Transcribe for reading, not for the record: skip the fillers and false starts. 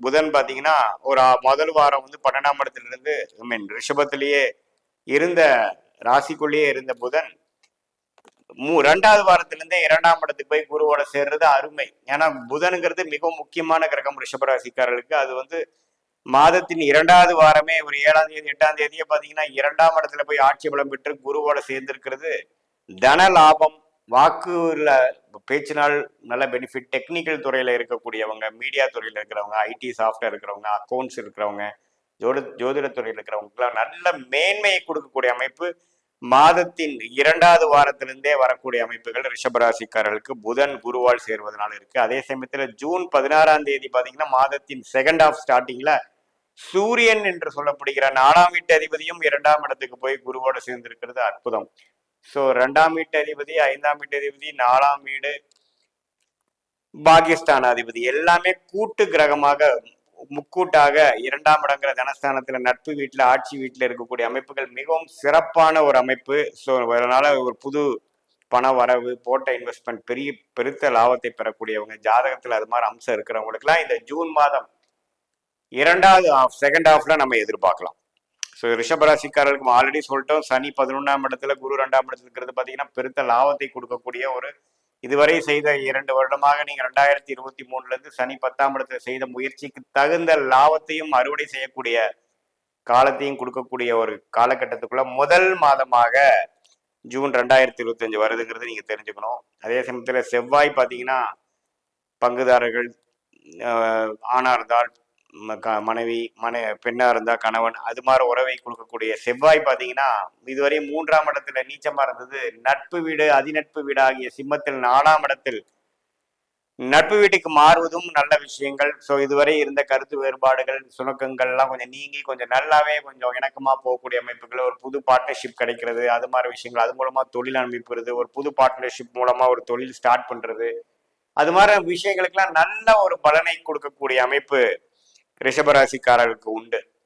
புதன் பாத்தீங்கன்னா ஒரு முதல் வாரம் வந்து 12ஆம் இடத்துல இருந்து ரிஷபத்திலேயே இருந்த ராசிக்குள்ளேயே இருந்த புதன் 2வது வாரத்துல இருந்தே 2ஆம் இடத்துக்கு போய் குருவோட சேர்றது அருமை. ஏன்னா புதனுங்கிறது மிகவும் முக்கியமான கிரகம் ரிஷபராசிக்காரர்களுக்கு. அது வந்து மாதத்தின் 2வது வாரமே ஒரு 7ஆம் தேதி 8ஆம் தேதியே பாத்தீங்கன்னா 2ஆம் இடத்துல போய் ஆட்சி பலம் பெற்று குருவோட சேர்ந்திருக்கிறது தன லாபம், வாக்குல பேச்சினால் நல்ல பெனிஃபிட், டெக்னிக்கல் துறையில இருக்கக்கூடியவங்க, மீடியா துறையில இருக்கிறவங்க, ஐடி சாஃப்ட்வேர் இருக்கிறவங்க, அக்கௌண்ட்ஸ் இருக்கிறவங்க, ஜோதிட துறையில் இருக்கிறவங்களுக்குலாம் நல்ல மேன்மையை கொடுக்கக்கூடிய அமைப்பு மாதத்தின் 2வது வாரத்திலிருந்தே வரக்கூடிய அமைப்புகள் ரிஷபராசிக்காரர்களுக்கு புதன் குருவால் சேர்வதனால இருக்கு. அதே சமயத்துல ஜூன் 16ஆம் தேதி பாத்தீங்கன்னா மாதத்தின் செகண்ட் ஆஃப் ஸ்டார்டிங்ல சூரியன் என்று சொல்லப்படுகிற 4ஆம் வீட்டு அதிபதியும் 2ஆம் இடத்துக்கு போய் குருவோட சேர்ந்திருக்கிறது அற்புதம். சோ 2ஆம் வீட்டு அதிபதி, 5ஆம் வீட்டு அதிபதி, 4ஆம் வீடு, பாகிஸ்தான் அதிபதி எல்லாமே கூட்டு கிரகமாக முக்கூட்டாக 2ஆம் இடங்கிற தனஸ்தானத்துல நட்பு வீட்டுல ஆட்சி வீட்டுல இருக்கக்கூடிய அமைப்புகள் மிகவும் சிறப்பான ஒரு அமைப்பு. ஸோ அதனால ஒரு புது பண வரவு, போட்ட இன்வெஸ்ட்மெண்ட் பெருத்த லாபத்தை பெறக்கூடியவங்க, ஜாதகத்துல அது மாதிரி அம்சம் இருக்கிறவங்களுக்குலாம் இந்த ஜூன் மாதம் 2வது செகண்ட் ஹாஃப்ல நம்ம எதிர்பார்க்கலாம். ஸோ ரிஷபராசிக்காரர்களுக்கு ஆல்ரெடி சொல்லிட்டோம், சனி 11ஆம் இடத்துல, குரு 2ஆம் இடத்துல இருக்கிறது பார்த்தீங்கன்னா பெருத்த லாபத்தை கொடுக்கக்கூடிய ஒரு இதுவரை செய்த 2 வருடமாக நீங்க 2023 இருந்து சனி 10ஆம் இடத்துல செய்த முயற்சிக்கு தகுந்த லாபத்தையும் அறுவடை செய்யக்கூடிய காலத்தையும் கொடுக்கக்கூடிய ஒரு காலகட்டத்துக்குள்ள முதல் மாதமாக ஜூன் 2025 வருதுங்கிறது நீங்க தெரிஞ்சுக்கணும். அதே சமயத்துல செவ்வாய் பார்த்தீங்கன்னா பங்குதாரர்கள் ஆணா இருந்தால் மனைவி, பெண்ணா இருந்தா கணவன், அது மாதிரி உறவை கொடுக்கக்கூடிய செவ்வாய் பாத்தீங்கன்னா இதுவரை 3ஆம் இடத்துல நீச்சமா இருந்தது. நட்பு வீடு, அதிநட்பு வீடு ஆகிய சிம்மத்தில் 4ஆம் இடத்தில் நட்பு வீட்டுக்கு மாறுவதும் நல்ல விஷயங்கள். ஸோ இதுவரை இருந்த கருத்து வேறுபாடுகள், சுணக்கங்கள் எல்லாம் கொஞ்சம் நீங்கி கொஞ்சம் நல்லாவே கொஞ்சம் இணக்கமா போகக்கூடிய அமைப்புகள், ஒரு புது பார்ட்னர்ஷிப் கிடைக்கிறது, அது மாதிரி விஷயங்கள், அது மூலமா தொழில் அமைப்புறது, ஒரு புது பார்ட்னர்ஷிப் மூலமா ஒரு தொழில் ஸ்டார்ட் பண்றது, அது மாதிரி விஷயங்களுக்கெல்லாம் நல்ல ஒரு பலனை கொடுக்கக்கூடிய அமைப்பு ரிஷபராசிக்காரர்களுக்கு உண்டு.